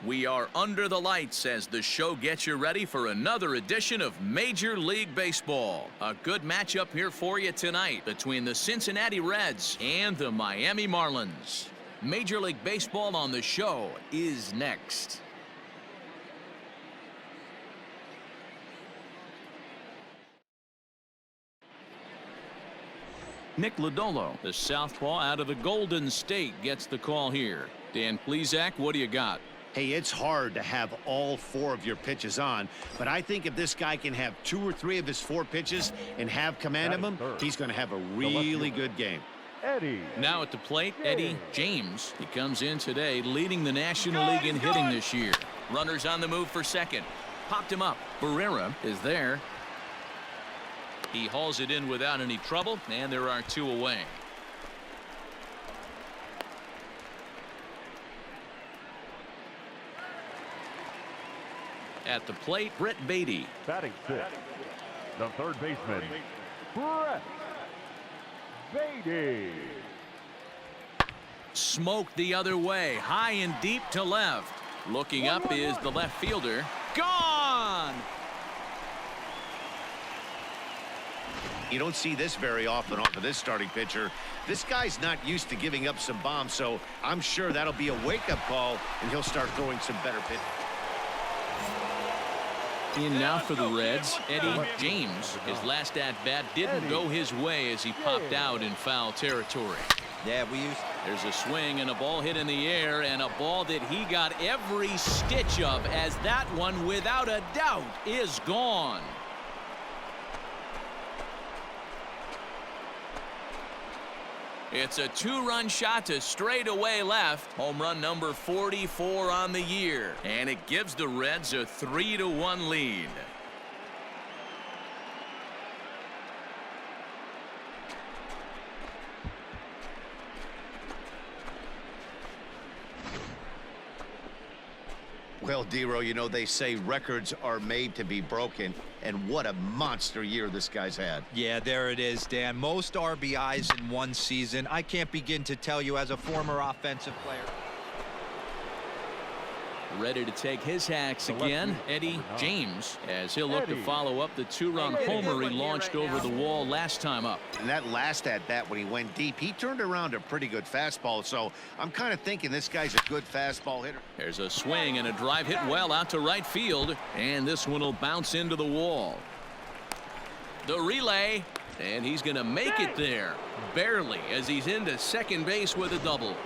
We are under the lights as the show gets you ready for another edition of Major League Baseball. A good matchup here for you tonight between the Cincinnati Reds and the Miami Marlins. Major League Baseball on the show is next. Nick Lodolo, the southpaw out of the Golden State, gets the call here. Dan Plesac, what do you got? Hey, it's hard to have all 4 of your pitches on, but I think if this guy can have 2 or 3 of his 4 pitches and have command of them, he's going to have a really good game. Eddie. Now at the plate, Eddie James. He comes in today leading the National League in hitting this year. Runners on the move for second. Popped him up. Barrera is there. He hauls it in without any trouble, and there are 2 away. At the plate, Brett Baty. Batting 6, the third baseman, Brett Baty. Smoked the other way, high and deep to left. Looking up is the left fielder. Gone! You don't see this very often off of this starting pitcher. This guy's not used to giving up some bombs, so I'm sure that'll be a wake-up call, and he'll start throwing some better pitches. In now for the Reds, Eddie James. His last at-bat didn't go his way as he popped out in foul territory. There's a swing and a ball hit in the air, and a ball that he got every stitch of, as that one, without a doubt, is gone. It's a 2-run shot to straightaway left. Home run number 44 on the year. And it gives the Reds a 3-1 lead. Well, Dero, you know, they say records are made to be broken, and what a monster year this guy's had. Yeah, there it is, Dan. Most RBIs in one season. I can't begin to tell you as a former offensive player. Ready to take his hacks again, Eddie James, as he'll look to follow up the 2-run homer he launched over the wall last time up. And that last at-bat when he went deep, he turned around a pretty good fastball, so I'm kind of thinking this guy's a good fastball hitter. There's a swing and a drive hit well out to right field, and this one will bounce into the wall. The relay, and he's going to make it there, barely, as he's into second base with a double.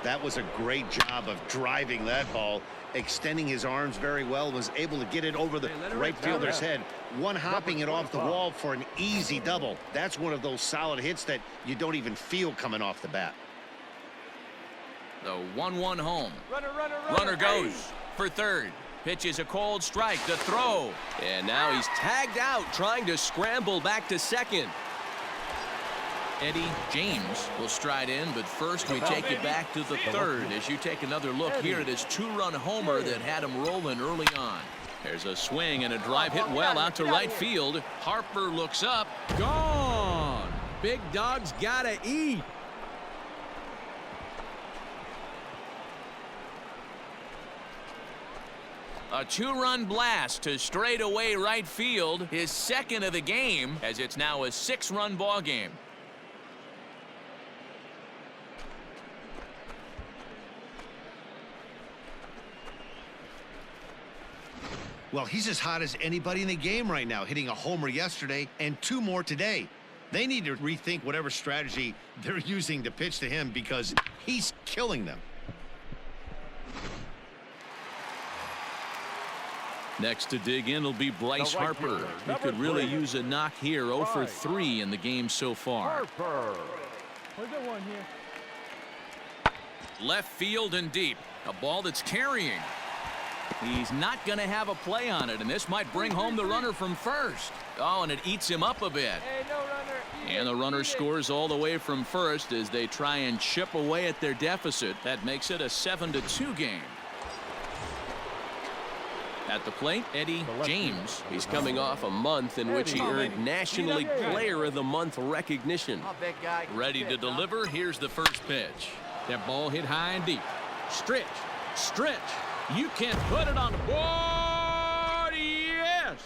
That was a great job of driving that ball, extending his arms very well, was able to get it over the right fielder's head, one-hopping it off the wall for an easy double. That's one of those solid hits that you don't even feel coming off the bat. The 1-1 home. Runner goes for third. Pitch is a cold strike. The throw. And now he's tagged out, trying to scramble back to second. Eddie James will stride in, but first we take you back to the third as you take another look here at his 2-run homer that had him rolling early on. There's a swing and a drive hit well out to right field. Harper looks up. Gone! Big dog's gotta eat. A 2-run blast to straightaway right field, his second of the game, as it's now a 6-run ball game. Well, he's as hot as anybody in the game right now, hitting a homer yesterday and 2 more today. They need to rethink whatever strategy they're using to pitch to him because he's killing them. Next to dig in will be Bryce Harper. He could really use a knock here. 0 for 3 in the game so far. Left field and deep. A ball that's carrying. He's not going to have a play on it, and this might bring home the runner from first. Oh, and it eats him up a bit. And the runner scores all the way from first as they try and chip away at their deficit. That makes it a 7-2 game. At the plate, Eddie James. He's coming off a month in which he earned National League Player of the Month recognition. Ready to deliver. Here's the first pitch. That ball hit high and deep. Stretch. You can put it on the board. Yes.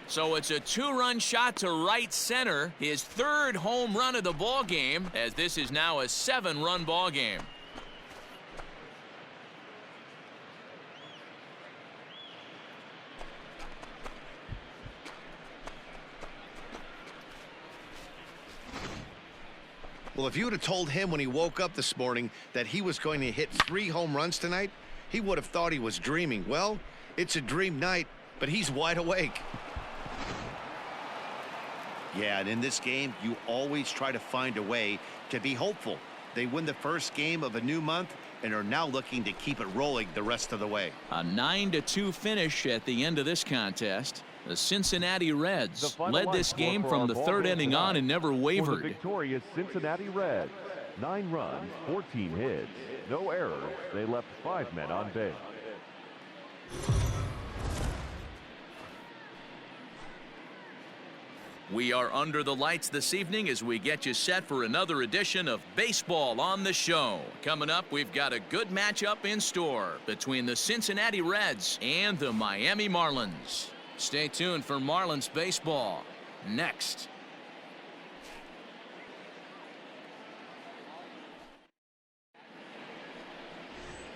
So it's a 2-run shot to right center, his 3rd home run of the ball game, as this is now a 7-run ball game. Well, if you would have told him when he woke up this morning that he was going to hit 3 home runs tonight, he would have thought he was dreaming. Well, it's a dream night, but he's wide awake. Yeah, and in this game, you always try to find a way to be hopeful. They win the first game of a new month and are now looking to keep it rolling the rest of the way. A 9-2 finish at the end of this contest. The Cincinnati Reds led this game from the 3rd inning on and never wavered. For the victorious Cincinnati Reds, 9 runs, 14 hits, no errors. They left 5 men on base. We are under the lights this evening as we get you set for another edition of Baseball on the Show. Coming up, we've got a good matchup in store between the Cincinnati Reds and the Miami Marlins. Stay tuned for Marlins baseball next.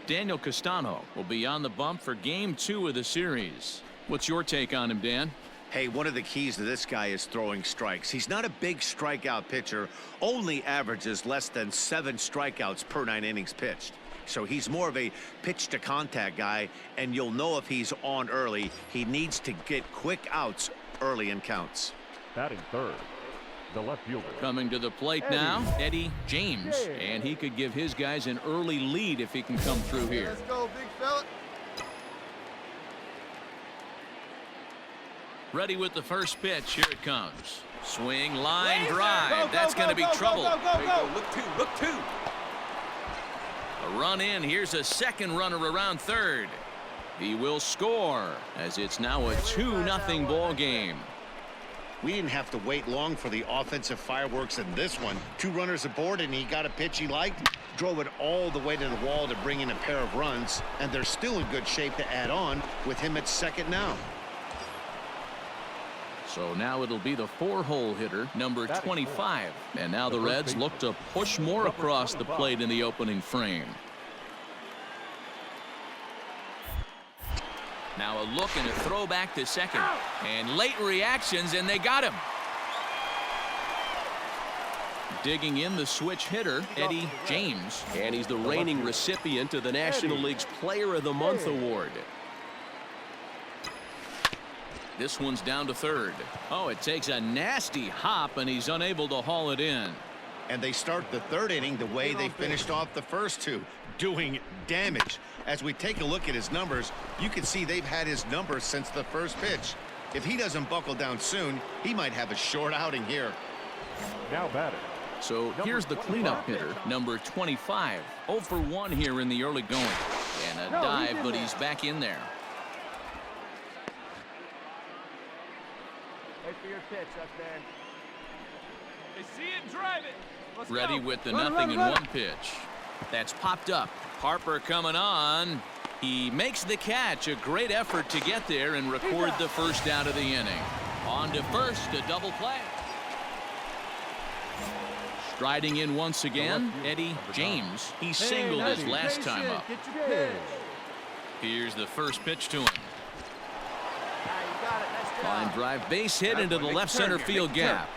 Daniel Castano will be on the bump for Game 2 of the series. What's your take on him, Dan? Hey, one of the keys to this guy is throwing strikes. He's not a big strikeout pitcher, only averages less than 7 strikeouts per 9 innings pitched. So he's more of a pitch to contact guy, and you'll know if he's on early. He needs to get quick outs early in counts. Batting 3rd, the left fielder. Coming to the plate now, Eddie James, and he could give his guys an early lead if he can come through here. Let's go, big fella. Ready with the first pitch. Here it comes. Swing, line, drive. That's going to be trouble. Look two. A run in. Here's a second runner around third. He will score as it's now a 2-0 ball game. We didn't have to wait long for the offensive fireworks in this one. 2 runners aboard, and he got a pitch he liked, drove it all the way to the wall to bring in a pair of runs, and they're still in good shape to add on with him at second now. So now it'll be the 4-hole hitter, number 25. And now the Reds look to push more across the plate in the opening frame. Now a look and a throw back to second. And late reactions, and they got him. Digging in the switch hitter, Eddie James. And he's the reigning recipient of the National League's Player of the Month award. This one's down to third. Oh, it takes a nasty hop, and he's unable to haul it in. And they start the 3rd inning the way they finished off the first 2, doing damage. As we take a look at his numbers, you can see they've had his numbers since the first pitch. If he doesn't buckle down soon, he might have a short outing here. Now batting. So here's the cleanup hitter, number 25. 0 for 1 here in the early going. And a dive, but he's back in there. Wait for your pitch up there. They see it, drive it. Let's Ready go. with the Run, 0-1 pitch. That's popped up. Harper coming on. He makes the catch. A great effort to get there and record the first out of the inning. On to first, a double play. Striding in once again, Eddie James. He singled his last time up. Get your pitch. Here's the first pitch to him. You got it. Nice job. Line drive, base hit into the left center field gap.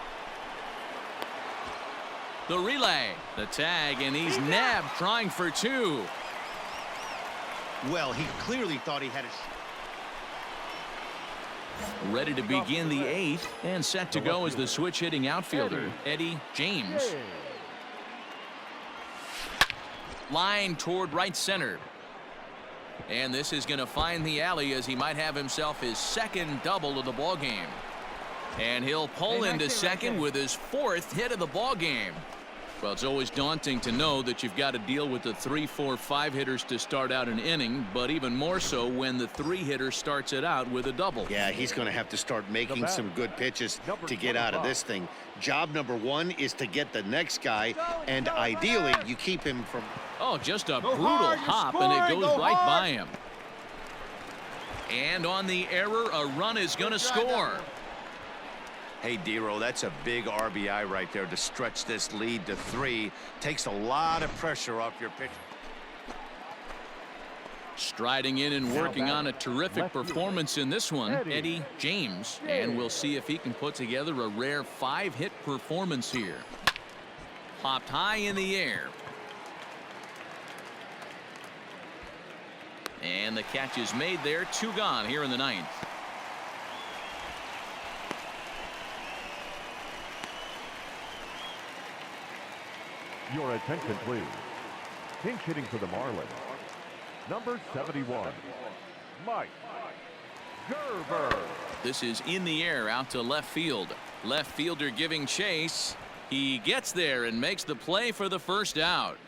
The relay, the tag, and he's nabbed trying for 2. Well, he clearly thought he had a... Ready to begin the 8th and set to go as the switch hitting outfielder, Eddie James. Line toward right center. And this is going to find the alley as he might have himself his 2nd double of the ball game. And he'll pull into second with his 4th hit of the ball game. Well, it's always daunting to know that you've got to deal with the 3, 4, 5 hitters to start out an inning, but even more so when the 3 hitter starts it out with a double. Yeah, he's going to have to start making some good pitches to get out of this thing. Job number 1 is to get the next guy, and ideally you keep him from... Oh, just a brutal hop, and it goes right by him. And on the error, a run is going to score. Hey, Dero, that's a big RBI right there to stretch this lead to 3. Takes a lot of pressure off your pitcher. Striding in and working on a terrific performance in this one, Eddie James. And we'll see if he can put together a rare 5-hit performance here. Popped high in the air. And the catch is made there. 2 gone here in the 9th. Your attention, please. Pinch hitting for the Marlins. Number 71, Mike Gerber. This is in the air out to left field. Left fielder giving chase. He gets there and makes the play for the first out.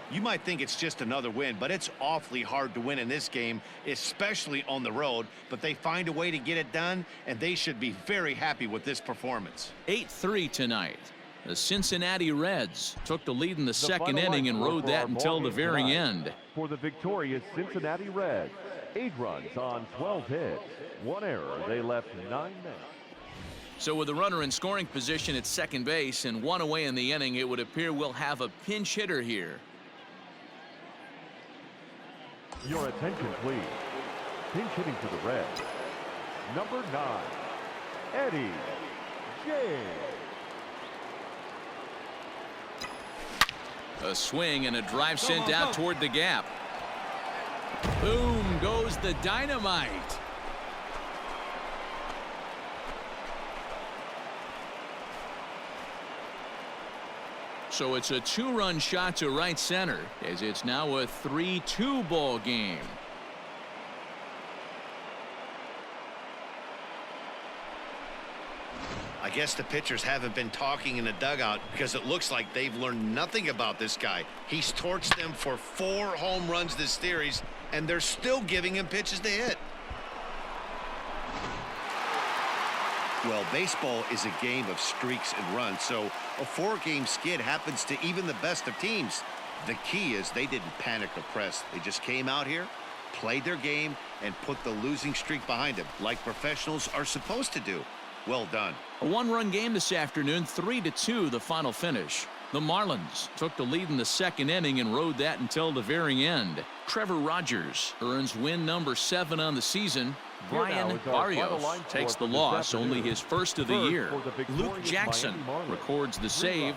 You might think it's just another win, but it's awfully hard to win in this game, especially on the road. But they find a way to get it done, and they should be very happy with this performance. 8-3 tonight. The Cincinnati Reds took the lead in the second inning and rode that until the very end. For the victorious Cincinnati Reds, 8 runs on 12 hits, 1 error. They left 9 men. So with a runner in scoring position at second base and 1 away in the inning, it would appear we'll have a pinch hitter here. Your attention, please. Pinch hitting for the Reds. Number 9, Eddie James. A swing and a drive sent out toward the gap. Boom goes the dynamite. So it's a 2-run shot to right center as it's now a 3-2 ball game. I guess the pitchers haven't been talking in the dugout because it looks like they've learned nothing about this guy. He's torched them for 4 home runs this series, and they're still giving him pitches to hit. Well, baseball is a game of streaks and runs, so a 4-game skid happens to even the best of teams. The key is they didn't panic or press. They just came out here, played their game, and put the losing streak behind them, like professionals are supposed to do. Well done. A 1-run game this afternoon, 3-2 the final finish. The Marlins took the lead in the second inning and rode that until the very end. Trevor Rogers earns win number 7 on the season. Brian Barrios takes the loss, only his first of the year. Luke Jackson records the save.